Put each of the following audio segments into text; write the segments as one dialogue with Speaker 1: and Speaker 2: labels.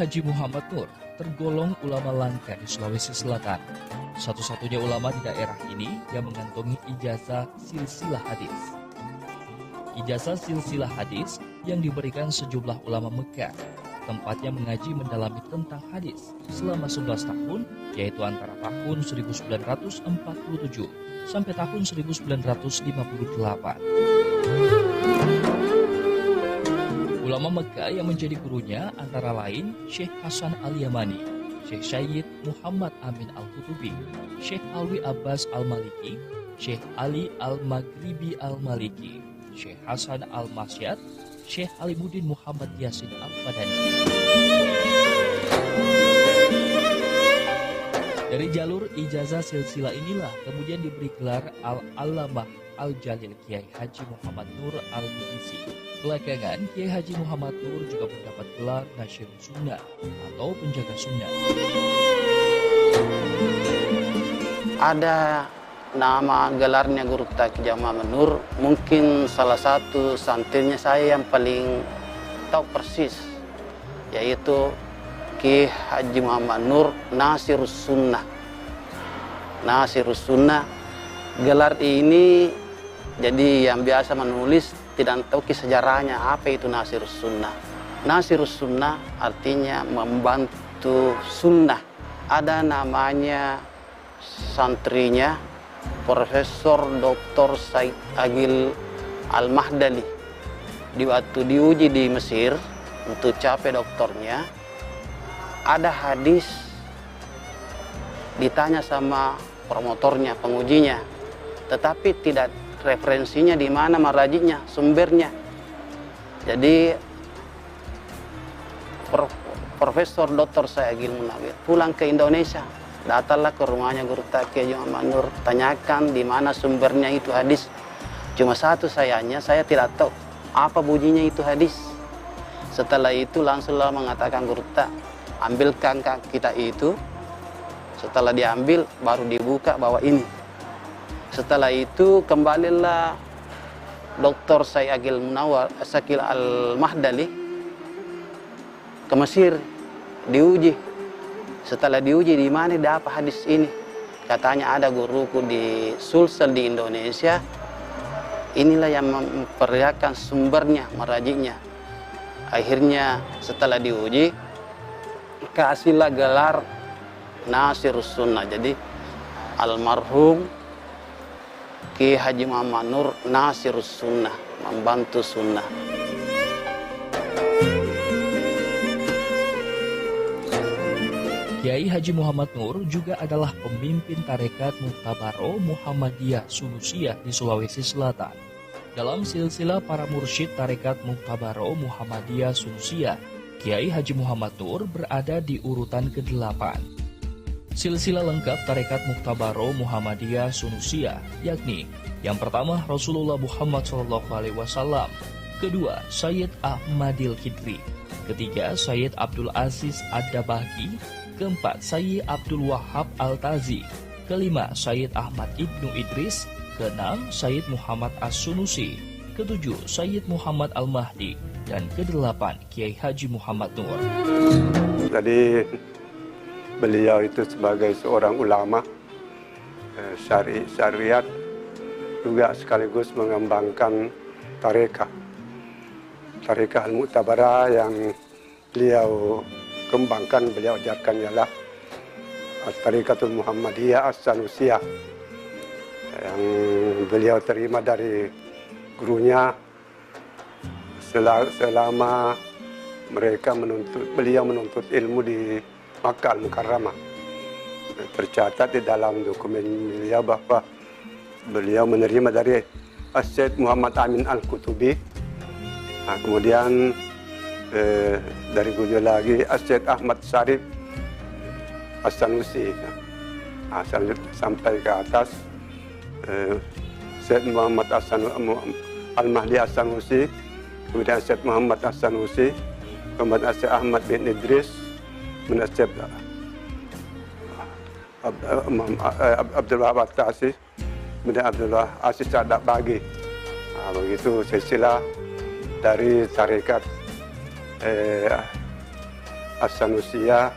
Speaker 1: Haji Muhammad Nur tergolong ulama langka di Sulawesi Selatan. Satu-satunya ulama di daerah ini yang mengantongi ijazah silsilah hadis. Ijazah silsilah hadis yang diberikan sejumlah ulama Mekah. Tempatnya mengaji mendalami tentang hadis selama 11 tahun, yaitu antara tahun 1947 sampai tahun 1958. Ulama Mekah yang menjadi gurunya antara lain Syekh Hasan Al-Yamani, Syekh Syed Muhammad Amin Al-Kutubi, Syekh Alwi Abbas Al-Maliki, Syekh Ali Al-Maghribi Al-Maliki, Syekh Hasan Al-Masyad, Syekh Alimuddin Muhammad Yasin Al-Fadani. Dari jalur ijazah silsilah inilah kemudian diberi gelar Al-Allamah Al-Jalil Kiai Haji Muhammad Nur Al-Bidisi. Belakangan, Kiai Haji Muhammad Nur juga mendapat gelar Nasyirus Sunnah atau penjaga sunnah.
Speaker 2: Ada nama gelarnya Guru Taqi Jamaah Nur, mungkin salah satu santrinya saya yang paling tahu persis, yaitu Kiai Haji Muhammad Nur Nasyirus Sunnah. Nasyirus Sunnah, gelar ini jadi yang biasa menulis tidak tahu sejarahnya apa itu Nasyirus Sunnah. Nasyirus Sunnah artinya membantu sunnah. Ada namanya santrinya Profesor Dr. Said Agil Al-Mahdali. Waktu diuji di Mesir untuk capai doktornya, ada hadis ditanya sama promotornya, pengujinya, tetapi tidak referensinya di mana marajinya, sumbernya. Jadi Profesor Dr. Said Munawir pulang ke Indonesia, datanglah ke rumahnya Guru Taqi Muhammad Nur, tanyakan di mana sumbernya itu hadis. Cuma satu sayangnya, saya tidak tahu apa bunyinya itu hadis. Setelah itu langsunglah mengatakan Guru Taqi, ambilkan kita itu. Setelah diambil baru dibuka bahwa ini. Setelah itu kembalilah Dr. Said Agil Sakil Al-Mahdali ke Mesir, diuji. Setelah diuji, di mana dapat hadis ini? Katanya ada guruku di Sulsel di Indonesia. Inilah yang memperlihatkan sumbernya, marajiknya. Akhirnya setelah diuji, kasihlah gelar Nasyirus Sunnah. Jadi almarhum Kiai Haji Muhammad Nur Nasyirus Sunnah, membantu sunnah.
Speaker 1: Kiai Haji Muhammad Nur juga adalah pemimpin tarekat Muhtabaro Muhammadiyah Sunusiyah di Sulawesi Selatan. Dalam silsilah para mursyid tarekat Muhtabaro Muhammadiyah Sunusiyah, Kiai Haji Muhammad Nur berada di urutan ke-8. Silsilah lengkap tarekat Muhtabaro Muhammadiyah Sunusiyah, yakni yang pertama Rasulullah Muhammad SAW, kedua Sayyid Ahmadil Khidri, ketiga Sayyid Abdul Aziz Ad-Dabaki, keempat Sayyid Abdul Wahab Al-Tazi, kelima Sayyid Ahmad Ibnu Idris, keenam Sayyid Muhammad As-Sunusi, ketujuh Sayyid Muhammad Al-Mahdi, dan kedelapan Kiai Haji Muhammad Nur.
Speaker 3: Jadi beliau itu sebagai seorang ulama syariat juga sekaligus mengembangkan tarekat Al-Mu'tabarah yang beliau kembangkan, beliau ajarkan ialah Tarikatul Muhammadiyah As-Sanusiyah yang beliau terima dari gurunya selama beliau menuntut ilmu di Makkah Al-Mukarramah. Tercatat di dalam dokumen beliau bahwa beliau menerima dari Syekh Muhammad Amin Al-Kutubi. Kemudian dari gurunya lagi Syekh Ahmad Syarif As-Sanusi. Sampai ke atas Syekh Muhammad Al-Mahdi As-Sanusi, kemudian Syekh Muhammad As-Sanusi, kemudian Syekh Ahmad bin Idris, Syekh Abdul Wahab Al-Tazi, kemudian Abdullah Aziz Ad-Dabaki. Begitu silsilah dari tarekat As-Sanusiyah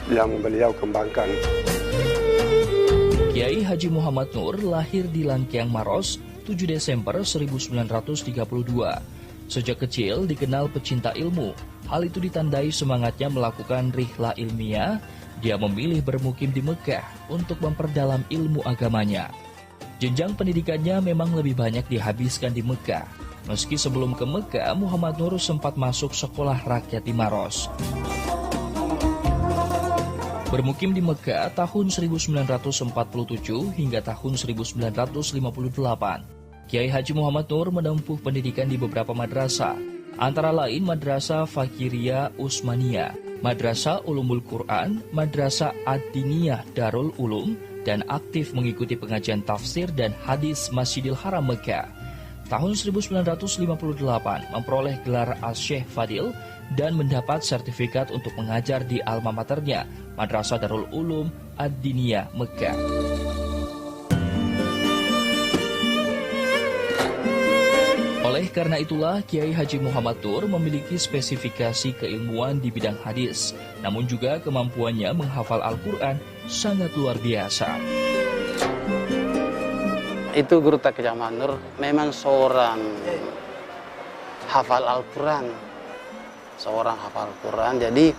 Speaker 3: yang beliau kembangkan.
Speaker 1: Kiai Haji Muhammad Nur lahir di Langkiang Maros 7 Desember 1932. Sejak kecil dikenal pecinta ilmu. Hal itu ditandai semangatnya melakukan rihlah ilmiah. Dia memilih bermukim di Mekah untuk memperdalam ilmu agamanya. Jenjang pendidikannya memang lebih banyak dihabiskan di Mekah. Meski sebelum ke Mekah, Muhammad Nur sempat masuk sekolah rakyat di Maros. Bermukim di Mekah tahun 1947 hingga tahun 1958. Kiai Haji Muhammad Nur menempuh pendidikan di beberapa madrasah, antara lain Madrasah Fakiriyah Usmaniyah, Madrasah Ulumul Quran, Madrasah Ad-Diniyah Darul Ulum, dan aktif mengikuti pengajian tafsir dan hadis Masjidil Haram Mekah. Tahun 1958 memperoleh gelar Al-Syekh Fadil dan mendapat sertifikat untuk mengajar di alma maternya, Madrasah Darul Ulum Ad-Diniyah Mekah. Oleh karena itulah, Kiai Haji Muhammad Nur memiliki spesifikasi keilmuan di bidang hadis, namun juga kemampuannya menghafal Al-Quran sangat luar biasa.
Speaker 2: Itu Guru Taqi Jamal Nur memang seorang hafal Al-Quran. Seorang hafal Al-Quran, jadi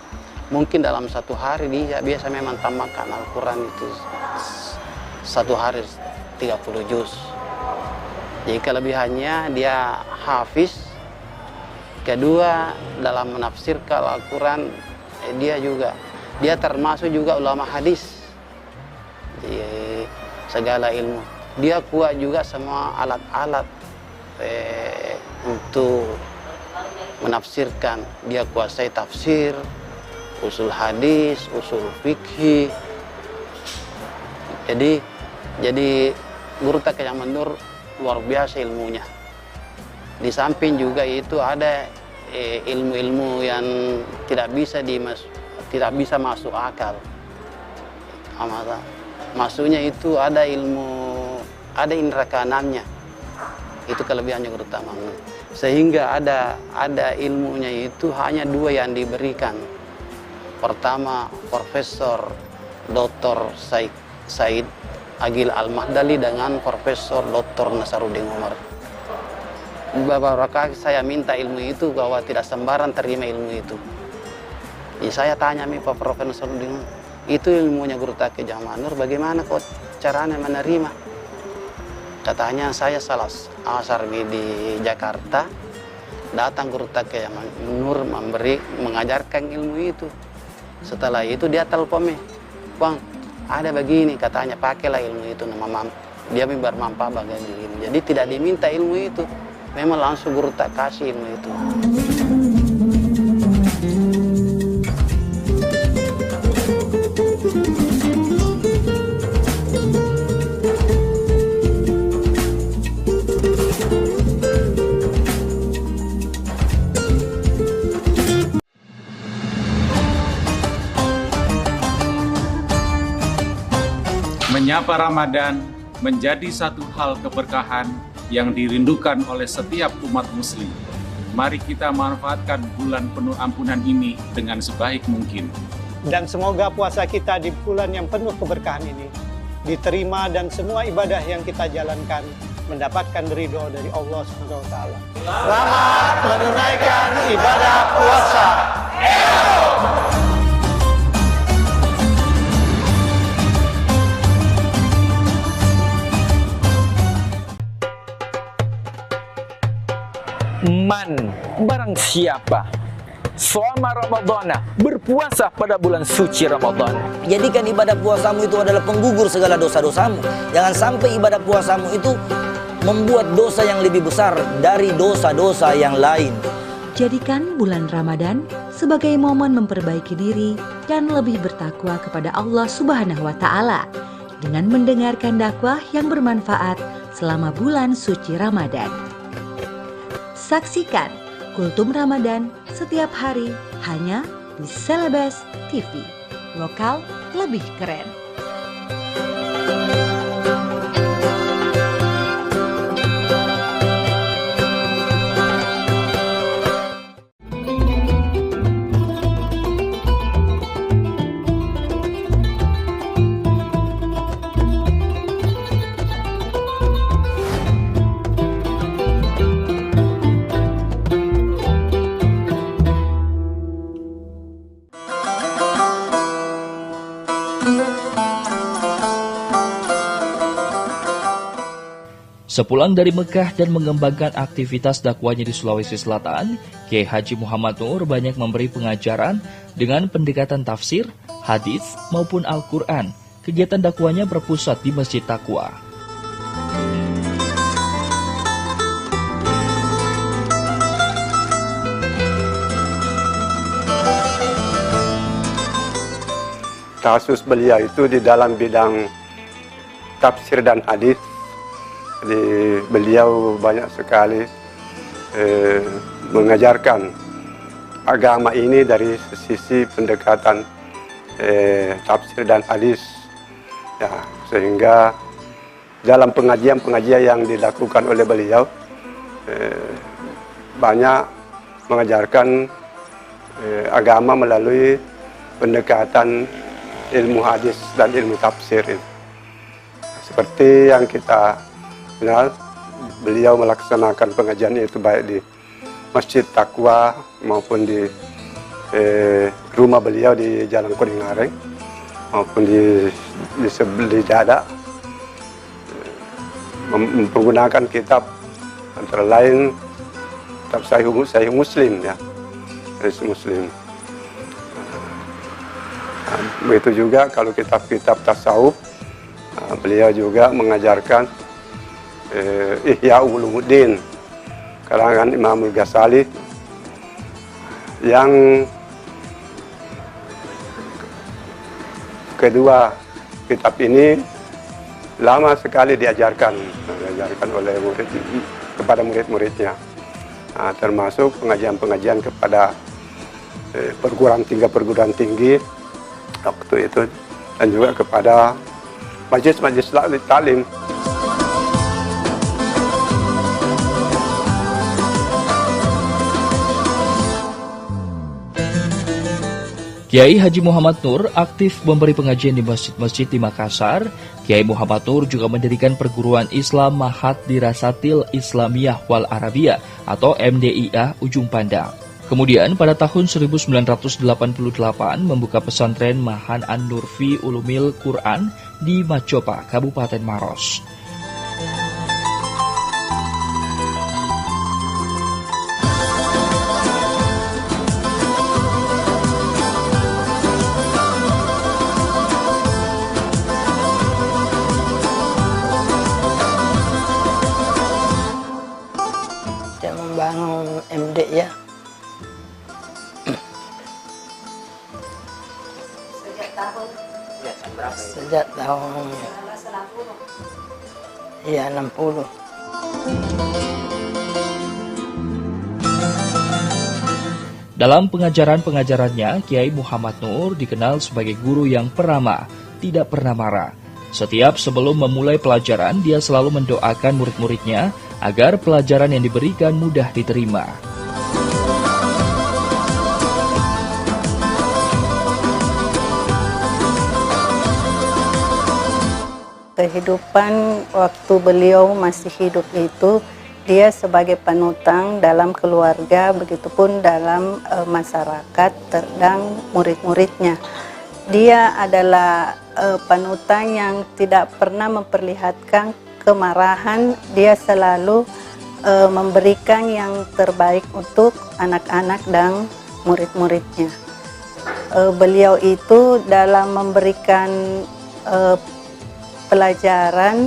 Speaker 2: mungkin dalam satu hari dia biasa memang tamatkan Al-Quran itu satu hari 30 juz. Jadi kelebihannya dia hafiz. Kedua, dalam menafsirkan Al-Quran dia termasuk juga ulama hadis. Di segala ilmu. Dia kuat juga semua alat-alat untuk menafsirkan. Dia kuasai tafsir, usul hadis, usul fikih. Jadi Guru Taqi Jamal Nur luar biasa ilmunya. Di samping juga itu ada ilmu-ilmu yang tidak bisa masuk akal. Maksudnya itu ada indera keenamnya. Itu kelebihannya Guru Taqi Jamal Nur. Sehingga ada ilmunya itu hanya dua yang diberikan. Pertama, Profesor Dr. Said Agil Al-Mahdali dengan Profesor Dr. Nasaruddin Umar. Beberapa kali saya minta ilmu itu bahwa tidak sembarang terima ilmu itu. Ya, saya tanya Pak Profesor Nasaruddin Umar, itu ilmunya Guru Taqi Jamal Nur, bagaimana kok caranya menerima? Katanya saya salah asar di Jakarta, datang Guru Taqi Jamal Nur mengajarkan ilmu itu. Setelah itu dia telepon, Bang, ada begini, katanya pakailah ilmu itu, dia bermanfaat bagi ilmu. Jadi tidak diminta ilmu itu, memang langsung Guru Taqi kasih ilmu itu.
Speaker 4: Menyapa Ramadan menjadi satu hal keberkahan yang dirindukan oleh setiap umat muslim. Mari kita manfaatkan bulan penuh ampunan ini dengan sebaik mungkin.
Speaker 5: Dan semoga puasa kita di bulan yang penuh keberkahan ini diterima dan semua ibadah yang kita jalankan mendapatkan ridho dari Allah SWT. Selamat menunaikan ibadah puasa.
Speaker 6: Man, barang siapa shoma Ramadhana, berpuasa pada bulan suci Ramadan.
Speaker 7: Jadikan ibadah puasamu itu adalah penggugur segala dosa-dosamu. Jangan sampai ibadah puasamu itu membuat dosa yang lebih besar dari dosa-dosa yang lain.
Speaker 8: Jadikan bulan Ramadan sebagai momen memperbaiki diri dan lebih bertakwa kepada Allah Subhanahu wa Ta'ala dengan mendengarkan dakwah yang bermanfaat selama bulan suci Ramadan. Saksikan Kultum Ramadan setiap hari hanya di Celebes TV. Lokal lebih keren.
Speaker 1: Sepulang dari Mekah dan mengembangkan aktivitas dakwahnya di Sulawesi Selatan, Kiai Haji Muhammad Nur banyak memberi pengajaran dengan pendekatan tafsir, hadis, maupun Al-Quran. Kegiatan dakwahnya berpusat di Masjid Taqwa.
Speaker 3: Kasus beliau itu di dalam bidang tafsir dan hadis. Jadi beliau banyak sekali mengajarkan agama ini dari sisi pendekatan tafsir dan hadis, ya, sehingga dalam pengajian-pengajian yang dilakukan oleh beliau banyak mengajarkan agama melalui pendekatan ilmu hadis dan ilmu tafsir. Seperti yang kita kenal, beliau melaksanakan pengajian itu baik di Masjid Taqwa maupun di rumah beliau di Jalan Kuningareng maupun di Dada, menggunakan kitab antara lain kitab Sahih Muslim, ya, Sahih Muslim. Begitu juga kalau kitab-kitab tasawuf, beliau juga mengajarkan Ihya Ulumuddin karangan Imamul Ghazali, yang kedua kitab ini lama sekali diajarkan oleh murid kepada murid-muridnya, termasuk pengajian-pengajian kepada perguruan tinggi waktu itu, dan juga kepada majelis-majelis taklim.
Speaker 1: Kiai Haji Muhammad Nur aktif memberi pengajian di masjid-masjid di Makassar. Kiai Muhammad Nur juga mendirikan perguruan Islam Mahat Dirasatil Islamiyah wal Arabiyah atau MDIA Ujung Pandang. Kemudian pada tahun 1988 membuka pesantren Mahan An-Nur fi Ulumil Quran di Macopa, Kabupaten Maros.
Speaker 9: Dia membangun MDIA sejak tahun 60.
Speaker 1: Dalam pengajaran-pengajarannya, Kiai Muhammad Nur dikenal sebagai guru yang peramah, tidak pernah marah. Setiap sebelum memulai pelajaran, dia selalu mendoakan murid-muridnya agar pelajaran yang diberikan mudah diterima.
Speaker 9: Kehidupan waktu beliau masih hidup itu, dia sebagai panutan dalam keluarga, begitupun dalam masyarakat dan murid-muridnya. Dia adalah panutan yang tidak pernah memperlihatkan kemarahan. Dia selalu memberikan yang terbaik untuk anak-anak dan murid-muridnya. Beliau itu dalam memberikan pelajaran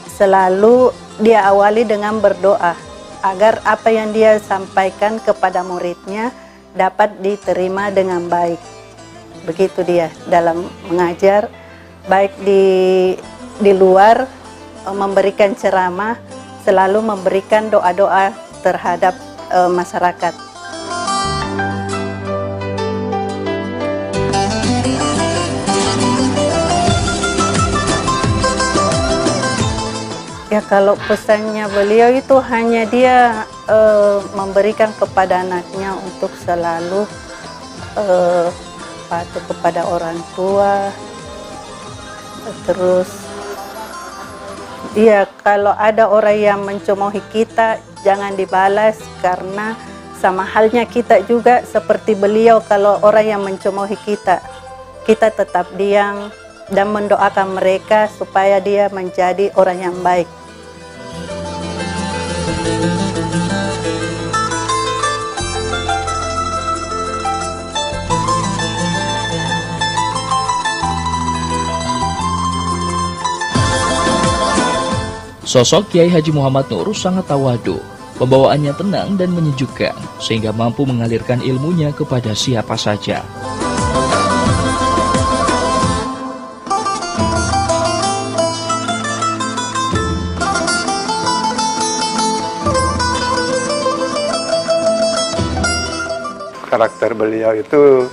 Speaker 9: selalu dia awali dengan berdoa agar apa yang dia sampaikan kepada muridnya dapat diterima dengan baik. Begitu dia dalam mengajar, baik di luar memberikan ceramah, selalu memberikan doa-doa terhadap masyarakat. Ya, kalau pesannya beliau itu hanya dia memberikan kepada anaknya untuk selalu patuh kepada orang tua. Terus dia kalau ada orang yang mencemoohi kita, jangan dibalas, karena sama halnya kita juga seperti beliau. Kalau orang yang mencemoohi kita, kita tetap diam dan mendoakan mereka supaya dia menjadi orang yang baik.
Speaker 1: Sosok Kiai Haji Muhammad Nur sangat tawadu, pembawaannya tenang dan menyejukkan, sehingga mampu mengalirkan ilmunya kepada siapa saja.
Speaker 3: Karakter beliau itu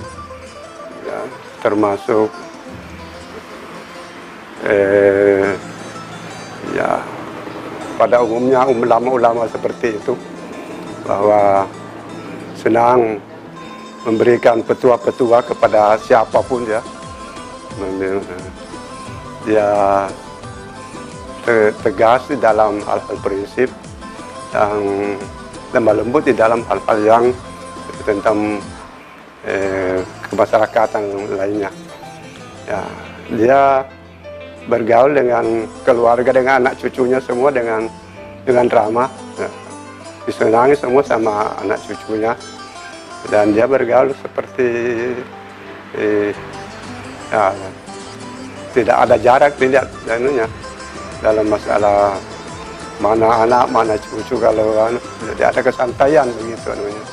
Speaker 3: ya, termasuk ya pada umumnya ulama-ulama seperti itu, bahwa senang memberikan petua-petua kepada siapapun ya. Dia tegas di dalam hal-hal prinsip, yang lemah lembut di dalam hal-hal yang tentang kemasyarakatan lainnya. Ya, dia bergaul dengan keluarga, dengan anak cucunya semua dengan ramah. Ya. Disenangi semua sama anak cucunya, dan dia bergaul seperti ya, tidak ada jarak, tidak dalam masalah mana anak mana cucu, kalau tidak ada kesantaian begitu anunya.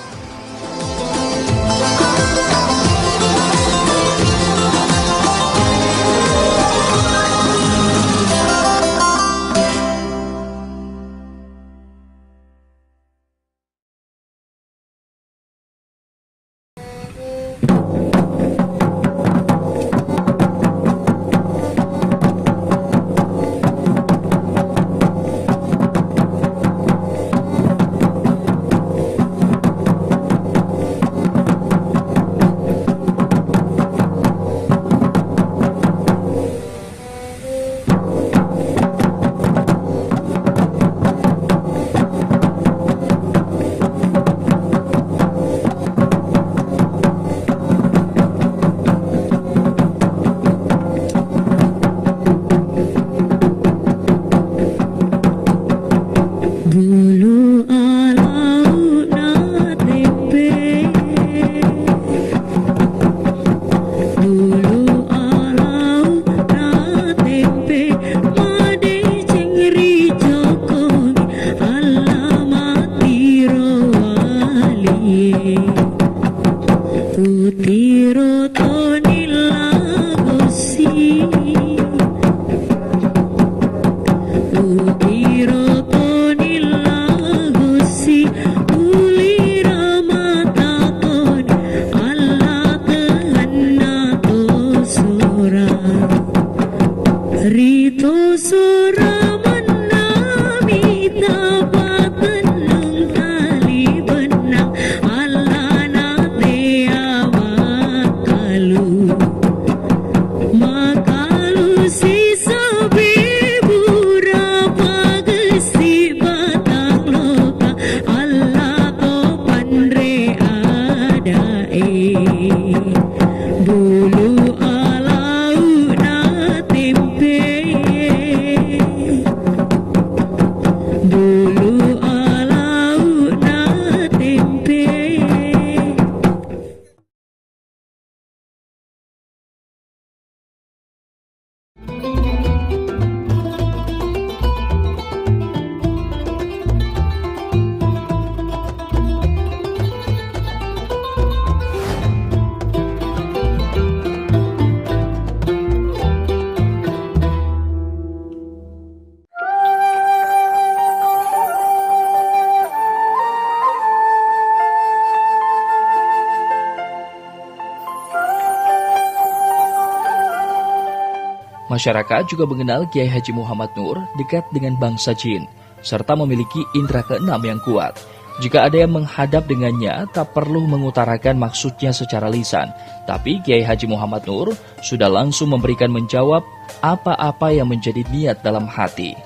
Speaker 1: Masyarakat juga mengenal Kiai Haji Muhammad Nur dekat dengan bangsa jin, serta memiliki indera keenam yang kuat. Jika ada yang menghadap dengannya, tak perlu mengutarakan maksudnya secara lisan, tapi Kiai Haji Muhammad Nur sudah langsung memberikan menjawab apa-apa yang menjadi niat dalam hati.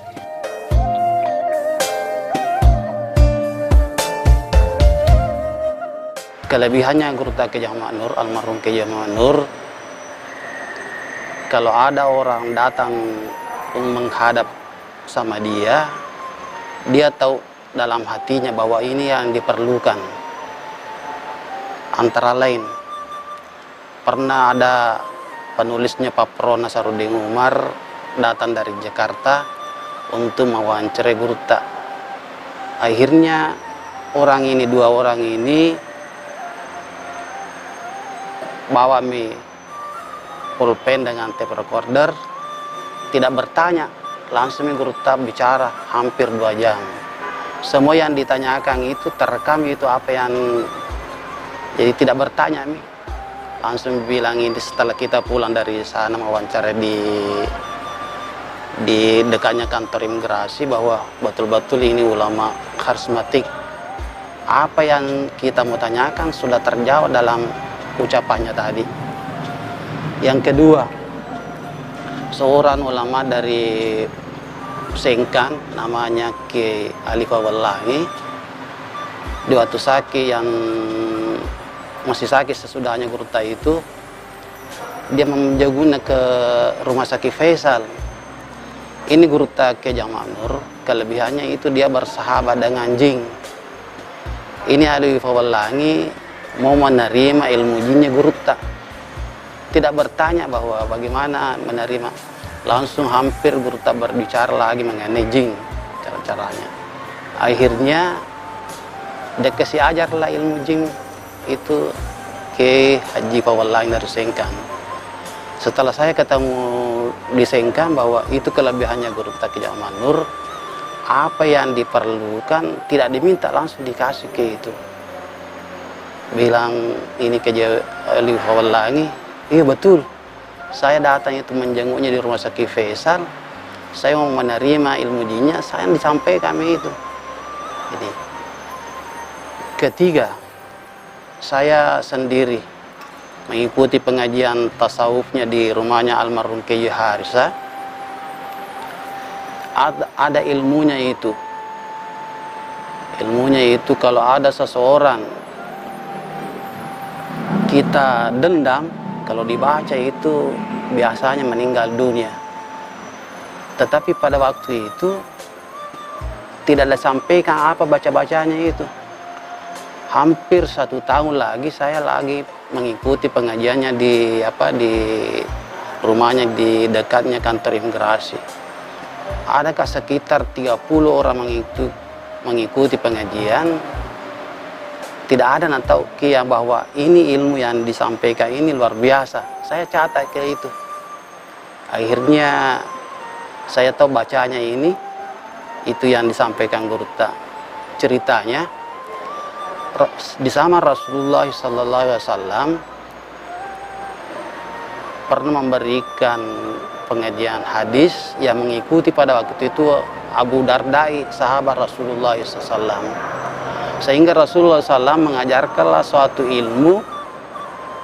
Speaker 2: Kelebihannya Guru Kiai Muhammad Nur, almarhum Kiai Muhammad Nur, kalau ada orang datang menghadap sama dia, dia tahu dalam hatinya bahwa ini yang diperlukan. Antara lain, pernah ada penulisnya Pak Pro Nasaruddin Umar datang dari Jakarta untuk mewawancarai Gurta. Akhirnya dua orang ini bawa pulpen dengan tape recorder, tidak bertanya, langsung Gurta bicara hampir 2 jam. Semua yang ditanyakan itu terekam, itu apa yang jadi tidak bertanya langsung bilang ini setelah kita pulang dari sana mewawancara di dekatnya kantor imigrasi bahwa betul-betul ini ulama karismatik. Apa yang kita mau tanyakan sudah terjawab dalam ucapannya tadi. Yang kedua, seorang ulama dari Sengkang namanya Ki Alif Wallahi, di waktu sakit yang masih sakit sesudahnya Gurta itu, dia menjaguna ke rumah sakit Faisal. Ini Gurta ke Jamanur, kelebihannya itu dia bersahabat dengan jin. Ini Alif Wallahi mau menerima ilmu jinnya Gurta, tidak bertanya bahwa bagaimana menerima, langsung hampir Gurta berbicara lagi mengenai jin, cara-caranya. Akhirnya dia kasih ajarlah ilmu jin itu ke Haji Wallahi dari Sengkang. Setelah saya ketemu di Sengkang bahwa itu kelebihannya Gurta ke Jamanur, apa yang diperlukan tidak diminta, langsung dikasih ke itu. Bilang ini ke Alif Wallahi, iya betul, saya datang itu menjenguknya di rumah sakit Faisal, saya mau menerima ilmu jinnya, saya disampaikan itu. Jadi, ketiga, saya sendiri mengikuti pengajian tasawufnya di rumahnya almarhum Kiai Harisa. Ada ilmunya itu. Ilmunya itu kalau ada seseorang kita dendam, kalau dibaca itu biasanya meninggal dunia. Tetapi pada waktu itu tidak disampaikan apa baca-bacanya itu. Hampir 1 tahun lagi saya lagi mengikuti pengajiannya di rumahnya di dekatnya kantor imigrasi. Adakah sekitar 30 orang mengikuti pengajian. Tidak ada yang tahu bahwa ini ilmu yang disampaikan ini luar biasa. Saya catat ke itu. Akhirnya saya tahu bacanya ini, itu yang disampaikan Gurta. Ceritanya di zaman Rasulullah SAW pernah memberikan pengajian hadis yang mengikuti pada waktu itu Abu Dardai, sahabat Rasulullah SAW. Sehingga Rasulullah SAW mengajarkanlah suatu ilmu,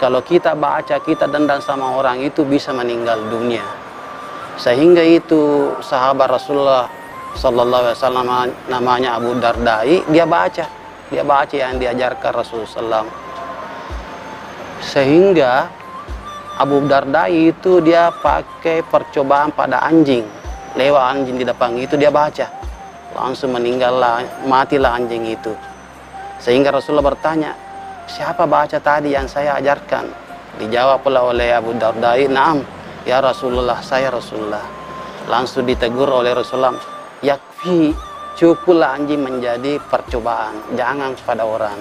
Speaker 2: kalau kita baca, kita dendam sama orang itu bisa meninggal dunia. Sehingga itu sahabat Rasulullah SAW namanya Abu Dardai, dia baca yang diajarkan Rasulullah SAW. Sehingga Abu Dardai itu dia pakai percobaan pada anjing, lewat anjing di depan itu dia baca, langsung matilah anjing itu. Sehingga Rasulullah bertanya, siapa baca tadi yang saya ajarkan? Dijawab pula oleh Abu Dardai, "Naam, ya Rasulullah, saya Rasulullah." Langsung ditegur oleh Rasulullah, "Yakfi, cukuplah anjing menjadi percobaan, jangan pada orang."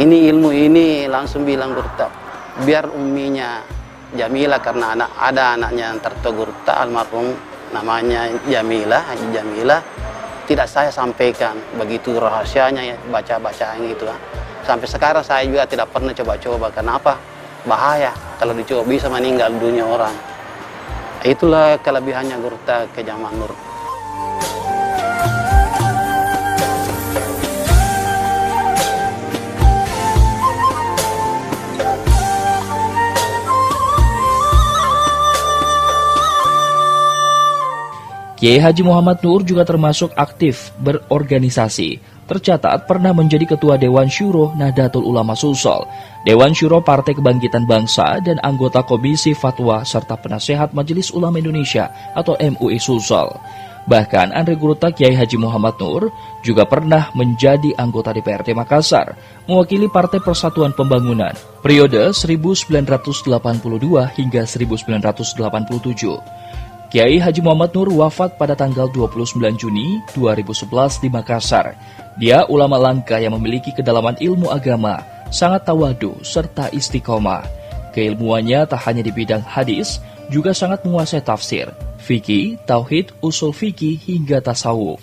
Speaker 2: Ini ilmu ini langsung bilang Gurta, biar umminya Jamilah, karena ada anaknya yang tertegur Gurta, almarhum namanya Jamilah, Haji Jamilah, tidak saya sampaikan, begitu rahasianya ya, baca-bacaan itu. Sampai sekarang saya juga tidak pernah coba-coba. Kenapa? Bahaya, kalau dicoba bisa meninggal dunia orang. Itulah kelebihannya Gurta ke Jamanur.
Speaker 1: Kiai Haji Muhammad Nur juga termasuk aktif berorganisasi. Tercatat pernah menjadi Ketua Dewan Syuro Nahdlatul Ulama Sulsel, Dewan Syuro Partai Kebangkitan Bangsa, dan anggota Komisi Fatwa serta Penasehat Majelis Ulama Indonesia atau MUI Sulsel. Bahkan Andre Guruta Kiai Haji Muhammad Nur juga pernah menjadi anggota DPRD Makassar, mewakili Partai Persatuan Pembangunan periode 1982 hingga 1987. Kiai Haji Muhammad Nur wafat pada tanggal 29 Juni 2011 di Makassar. Dia ulama langka yang memiliki kedalaman ilmu agama, sangat tawadu serta istiqomah. Keilmuannya tak hanya di bidang hadis, juga sangat menguasai tafsir, fikih, tauhid, usul fikih hingga tasawuf.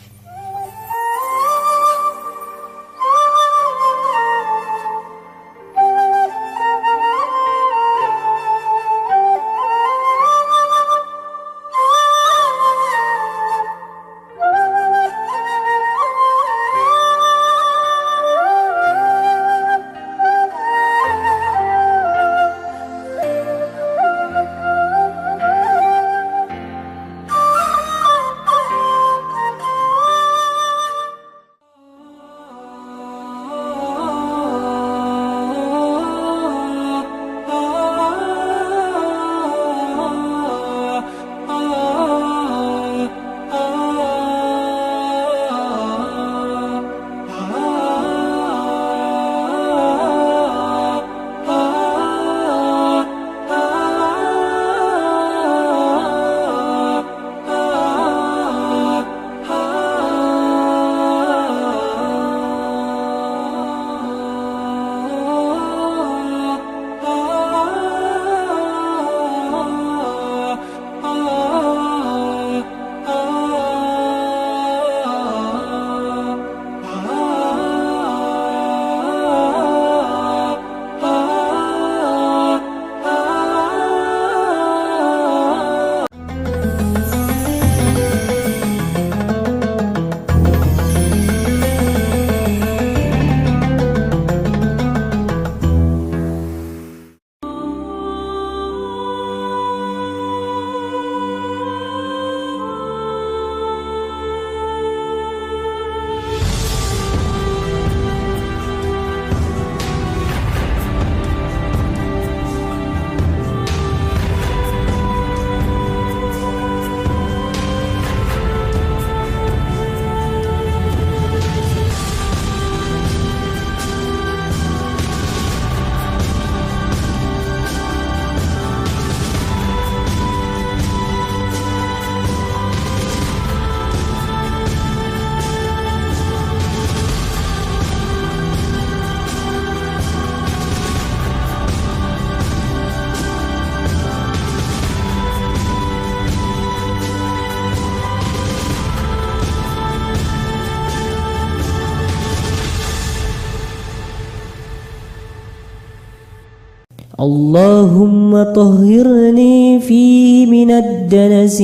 Speaker 10: اللهم طهرني فيه من الدنس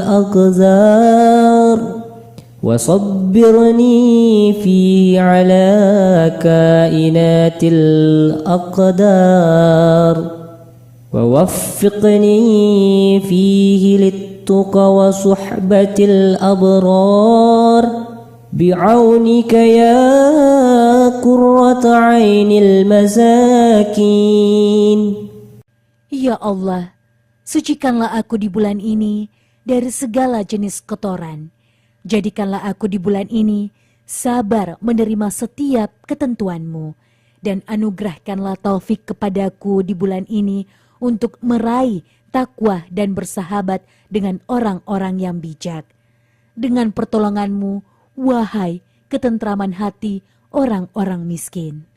Speaker 10: والأقذار وصبرني فيه على كائنات الأقدار ووفقني فيه للتقى وصحبة الأبرار بعونك يا قرة عين المساكين.
Speaker 8: Ya Allah, sucikanlah aku di bulan ini dari segala jenis kotoran. Jadikanlah aku di bulan ini sabar menerima setiap ketentuan-Mu, dan anugerahkanlah taufik kepadaku di bulan ini untuk meraih takwa dan bersahabat dengan orang-orang yang bijak. Dengan pertolongan-Mu, wahai ketentraman hati orang-orang miskin.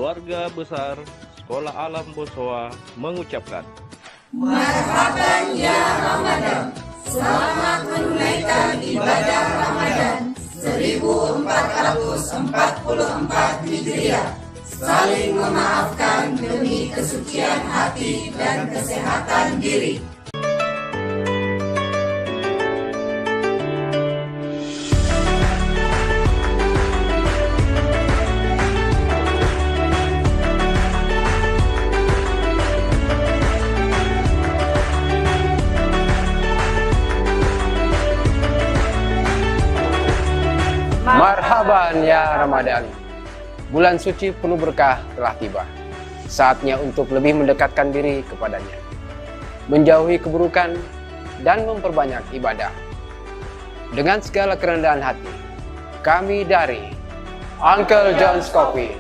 Speaker 11: keluarga besar Sekolah Alam Bosowa mengucapkan
Speaker 12: Marhaban ya Ramadan. Selamat menunaikan ibadah Ramadan 1444 Hijriah. Saling memaafkan demi kesucian hati dan kesehatan diri.
Speaker 13: Marhaban ya Ramadan. Bulan suci penuh berkah telah tiba. Saatnya untuk lebih mendekatkan diri kepadanya, menjauhi keburukan dan memperbanyak ibadah. Dengan segala kerendahan hati, kami dari Uncle John's Coffee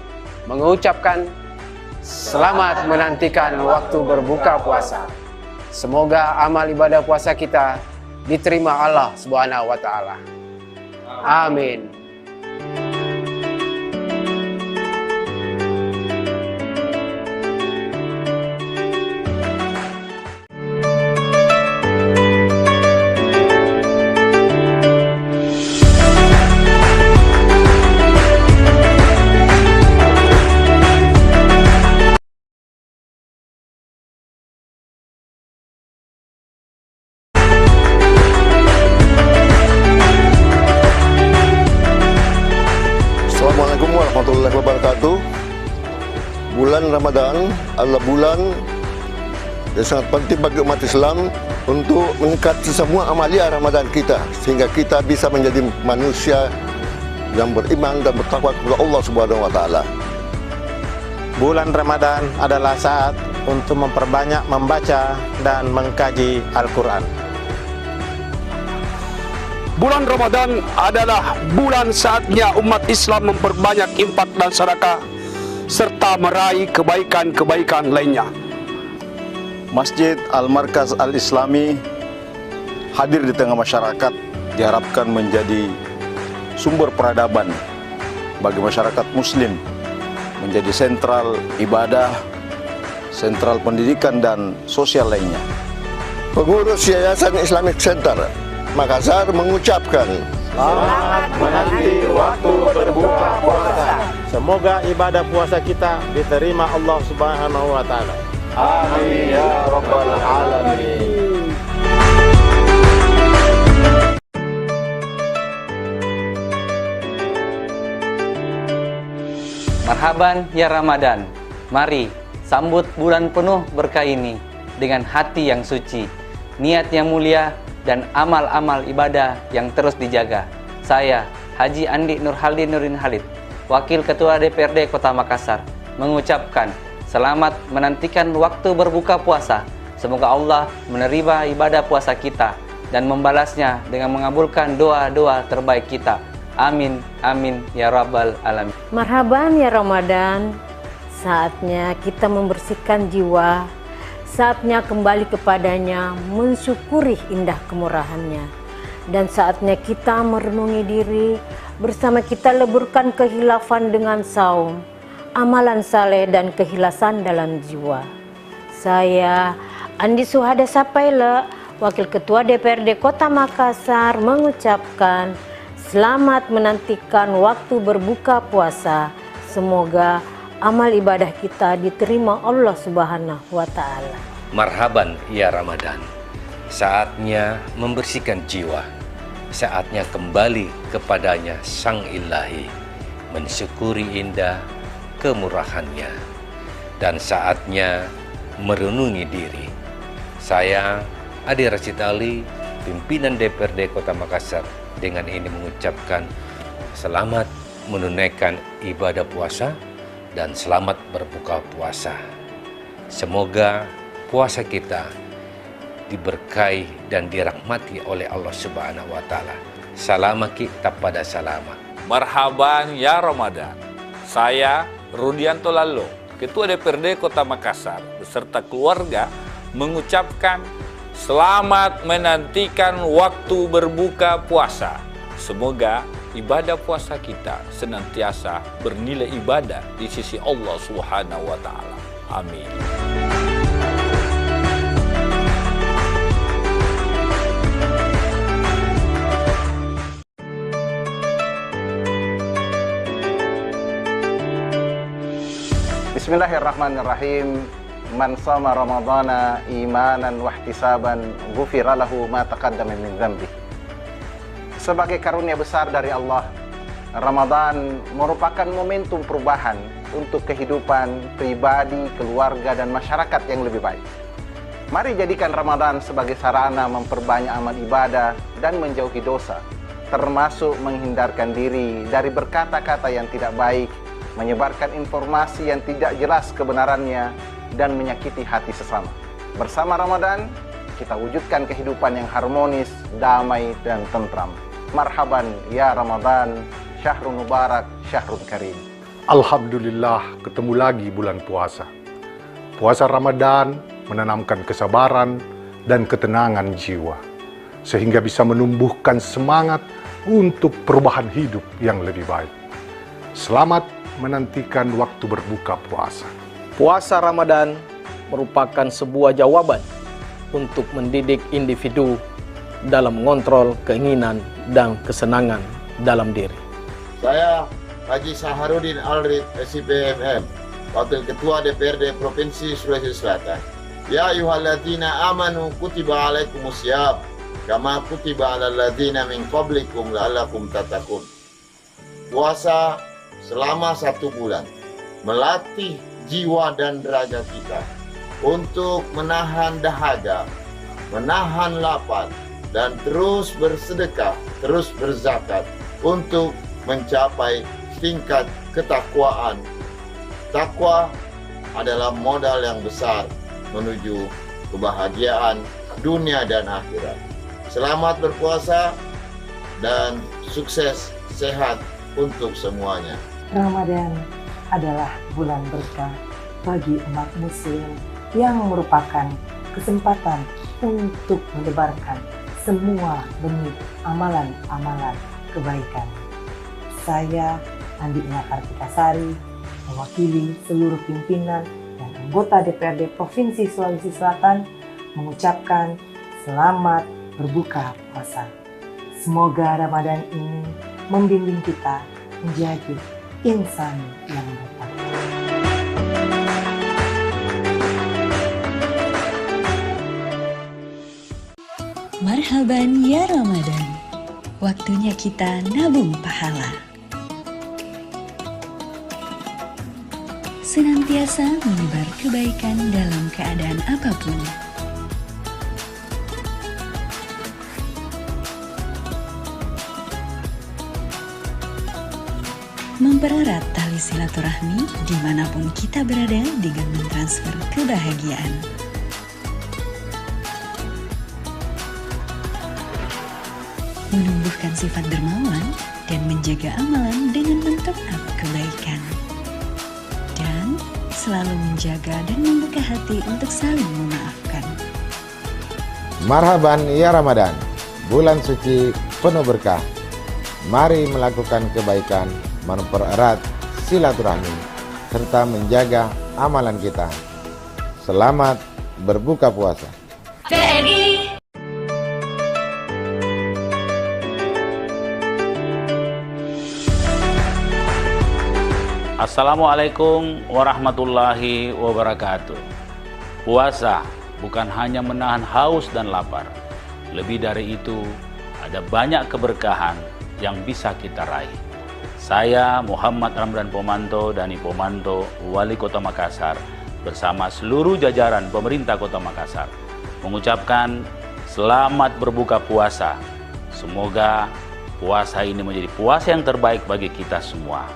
Speaker 13: mengucapkan selamat menantikan waktu berbuka puasa. Semoga amal ibadah puasa kita diterima Allah Subhanahu wa Ta'ala. Amin.
Speaker 14: Assalamualaikum warahmatullahi wabarakatuh. Bulan Ramadan adalah bulan yang sangat penting bagi umat Islam untuk meningkatkan semua amalia Ramadan kita, sehingga kita bisa menjadi manusia yang beriman dan bertakwa kepada Allah Subhanahu wa Ta'ala.
Speaker 15: Bulan Ramadan adalah saat untuk memperbanyak membaca dan mengkaji Al-Quran.
Speaker 16: Bulan Ramadan adalah bulan saatnya umat Islam memperbanyak infak dan sedekah serta meraih kebaikan-kebaikan lainnya.
Speaker 17: Masjid Al-Markaz Al-Islami hadir di tengah masyarakat diharapkan menjadi sumber peradaban bagi masyarakat muslim, menjadi sentral ibadah, sentral pendidikan dan sosial lainnya.
Speaker 14: Pengurus Yayasan Islamic Center Makassar mengucapkan
Speaker 15: selamat menanti waktu berbuka puasa. Semoga ibadah puasa kita diterima Allah Subhanahu wa Ta'ala.
Speaker 14: Amin ya rabbal alamin.
Speaker 18: Marhaban ya Ramadan. Mari sambut bulan penuh berkah ini dengan hati yang suci, niat yang mulia, dan amal-amal ibadah yang terus dijaga. Saya, Haji Andi Nurhaldi Nurin Halid, Wakil Ketua DPRD Kota Makassar, mengucapkan selamat menantikan waktu berbuka puasa. Semoga Allah menerima ibadah puasa kita dan membalasnya dengan mengabulkan doa-doa terbaik kita. Amin, amin, ya Rabbal Alamin.
Speaker 19: Marhaban ya Ramadan, saatnya kita membersihkan jiwa, saatnya kembali kepadanya, mensyukuri indah kemurahannya. Dan saatnya kita merenungi diri, bersama kita leburkan kehilafan dengan saum, amalan saleh dan keikhlasan dalam jiwa. Saya, Andi Suhada Sapaila, Wakil Ketua DPRD Kota Makassar, mengucapkan selamat menantikan waktu berbuka puasa. Semoga amal ibadah kita diterima Allah Subhanahu wa Ta'ala.
Speaker 20: Marhaban ya Ramadan. Saatnya membersihkan jiwa. Saatnya kembali kepadanya Sang Ilahi, mensyukuri indah kemurahannya. Dan saatnya merenungi diri. Saya, Adi Rashid Ali, pimpinan DPRD Kota Makassar, dengan ini mengucapkan selamat menunaikan ibadah puasa dan selamat berbuka puasa. Semoga puasa kita diberkahi dan dirahmati oleh Allah Subhanahu wa Ta'ala. Salama kita pada salama.
Speaker 21: Marhaban ya Ramadan. Saya Rudianto Lalo, Ketua DPRD Kota Makassar beserta keluarga mengucapkan selamat menantikan waktu berbuka puasa. Semoga ibadah puasa kita senantiasa bernilai ibadah di sisi Allah Subhanahu wa Ta'ala. Amin.
Speaker 4: Bismillahirrahmanirrahim. Man shoma ramadhana imanan wa ihtisaban ghufira lahu ma taqaddama min dzambi. Sebagai karunia besar dari Allah, Ramadan merupakan momentum perubahan untuk kehidupan pribadi, keluarga, dan masyarakat yang lebih baik. Mari jadikan Ramadan sebagai sarana memperbanyak amal ibadah dan menjauhi dosa, termasuk menghindarkan diri dari berkata-kata yang tidak baik, menyebarkan informasi yang tidak jelas kebenarannya, dan menyakiti hati sesama. Bersama Ramadan, kita wujudkan kehidupan yang harmonis, damai, dan tentram. Marhaban ya Ramadan, syahrun mubarak, syahrun karim.
Speaker 22: Alhamdulillah, ketemu lagi bulan puasa. Puasa Ramadan menanamkan kesabaran dan ketenangan jiwa, sehingga bisa menumbuhkan semangat untuk perubahan hidup yang lebih baik. Selamat menantikan waktu berbuka puasa.
Speaker 23: Puasa Ramadan merupakan sebuah jawaban untuk mendidik individu dalam mengontrol keinginan dan kesenangan dalam diri.
Speaker 15: Saya Haji Saharudin Alrid, SIPMM, Wakil Ketua DPRD Provinsi Sulawesi Selatan. Ya ayyuhalladzina amanu kutiba alaikumusiyam kama kutiba alal ladzina min qablikum la'allakum tattaqun. Puasa selama 1 bulan melatih jiwa dan raga kita untuk menahan dahaga, menahan lapar, dan terus bersedekah, terus berzakat untuk mencapai tingkat ketakwaan. Takwa adalah modal yang besar menuju kebahagiaan dunia dan akhirat. Selamat berpuasa dan sukses sehat untuk semuanya.
Speaker 24: Ramadan adalah bulan berkah bagi umat muslim yang merupakan kesempatan untuk menyebarkan semua benih amalan-amalan kebaikan. Saya, Andi Ina Kartikasari, mewakili seluruh pimpinan dan anggota DPRD Provinsi Sulawesi Selatan, mengucapkan selamat berbuka puasa. Semoga Ramadan ini membimbing kita menjadi insan yang bertakwa.
Speaker 8: Marhaban ya Ramadan, waktunya kita nabung pahala. Senantiasa menyebar kebaikan dalam keadaan apapun. Mempererat tali silaturahmi dimanapun kita berada dengan mentransfer kebahagiaan. Menumbuhkan sifat dermawan dan menjaga amalan dengan men-top-up kebaikan. Dan selalu menjaga dan membuka hati untuk saling memaafkan.
Speaker 25: Marhaban ya Ramadan, bulan suci penuh berkah. Mari melakukan kebaikan, mempererat silaturahmi, serta menjaga amalan kita. Selamat berbuka puasa.
Speaker 12: TNI.
Speaker 21: Assalamualaikum warahmatullahi wabarakatuh. Puasa bukan hanya menahan haus dan lapar. Lebih dari itu, ada banyak keberkahan yang bisa kita raih. Saya Muhammad Ramdan Pomanto Dani Pomanto, Wali Kota Makassar, bersama seluruh jajaran pemerintah Kota Makassar, mengucapkan selamat berbuka puasa. Semoga puasa ini menjadi puasa yang terbaik bagi kita semua.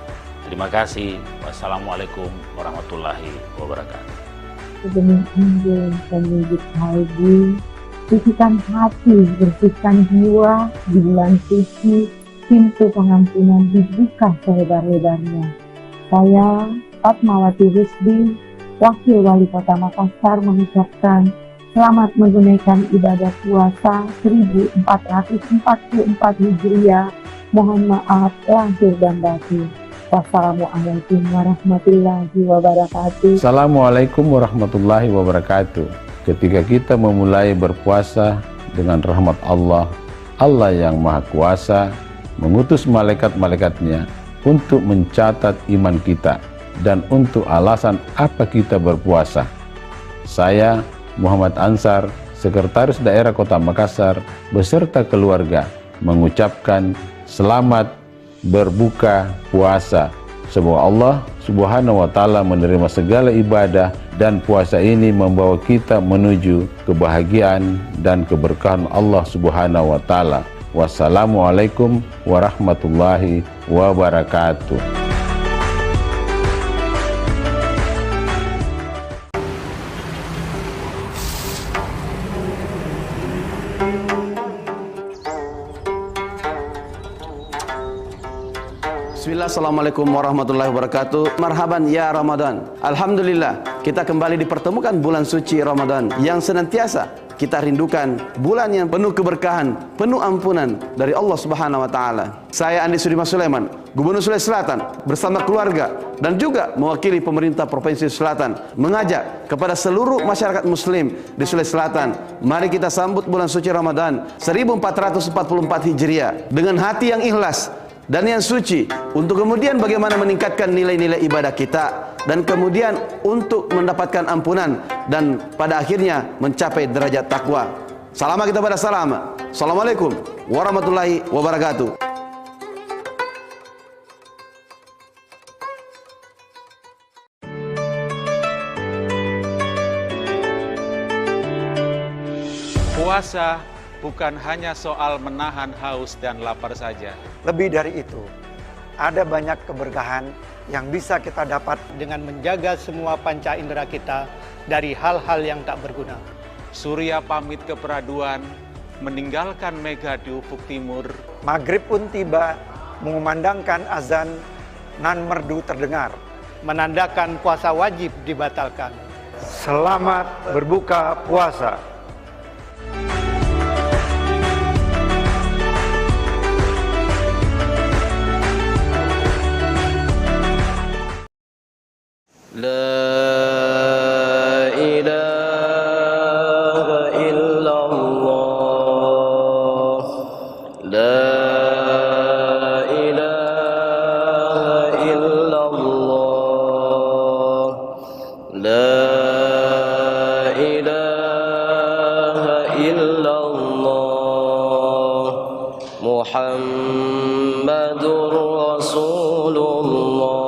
Speaker 21: Terima kasih. Wassalamualaikum warahmatullahi wabarakatuh.
Speaker 26: Demi Injil penyujuk haji, sucikan hati, bersihkan jiwa di bulan suci, pintu pengampunan dibuka selebar-lebarnya. Saya, Fatmawati Rusdi, Wakil Wali Kota Makassar, mengucapkan selamat menunaikan ibadah puasa 1444 Hijriah Mohon maaf lahir dan batin. Wassalamualaikum warahmatullahi wabarakatuh.
Speaker 2: Assalamualaikum warahmatullahi wabarakatuh. Ketika kita memulai berpuasa dengan rahmat Allah, Allah yang Maha Kuasa mengutus malaikat-malaikatnya untuk mencatat iman kita dan untuk alasan apa kita berpuasa. Saya, Muhammad Ansar, Sekretaris Daerah Kota Makassar, beserta keluarga mengucapkan selamat berbuka puasa. Semoga Allah Subhanahu wa Ta'ala menerima segala ibadah dan puasa ini membawa kita menuju kebahagiaan dan keberkahan Allah Subhanahu wa Ta'ala. Wassalamualaikum warahmatullahi wabarakatuh.
Speaker 3: Bismillah, assalamualaikum warahmatullahi wabarakatuh. Marhaban ya Ramadan. Alhamdulillah, kita kembali dipertemukan bulan suci Ramadan yang senantiasa kita rindukan, bulan yang penuh keberkahan, penuh ampunan dari Allah Subhanahu wa Ta'ala. Saya Andi Sudirman Sulaiman, Gubernur Sulawesi Selatan, bersama keluarga dan juga mewakili pemerintah Provinsi Selatan, mengajak kepada seluruh masyarakat Muslim di Sulawesi Selatan, mari kita sambut bulan suci Ramadan 1444 Hijriah dengan hati yang ikhlas dan yang suci, untuk kemudian bagaimana meningkatkan nilai-nilai ibadah kita dan kemudian untuk mendapatkan ampunan dan pada akhirnya mencapai derajat takwa. Salama kita pada salama. Assalamualaikum warahmatullahi wabarakatuh.
Speaker 5: Puasa bukan hanya soal menahan haus dan lapar saja.
Speaker 6: Lebih dari itu, ada banyak keberkahan yang bisa kita dapat dengan menjaga semua panca indera kita dari hal-hal yang tak berguna.
Speaker 5: Surya pamit ke peraduan, meninggalkan mega di ufuk timur.
Speaker 6: Maghrib pun tiba, mengumandangkan azan, nan merdu terdengar, menandakan puasa wajib dibatalkan. Selamat berbuka puasa.
Speaker 3: La ilaha illallah, la ilaha illallah, la ilaha illallah, Muhammadur Rasulullah.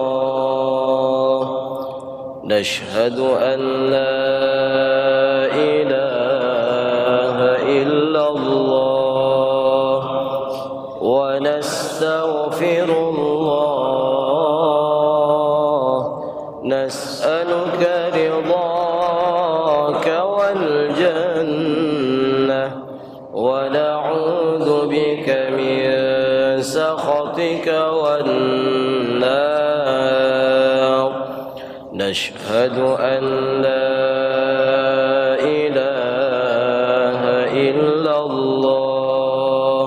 Speaker 3: نشهد أن لا إله إلا الله ونستغفر الله نسألك رضاك والجنة ونعوذ بك من سخطك والنار. نشهد أن لا إله إلا الله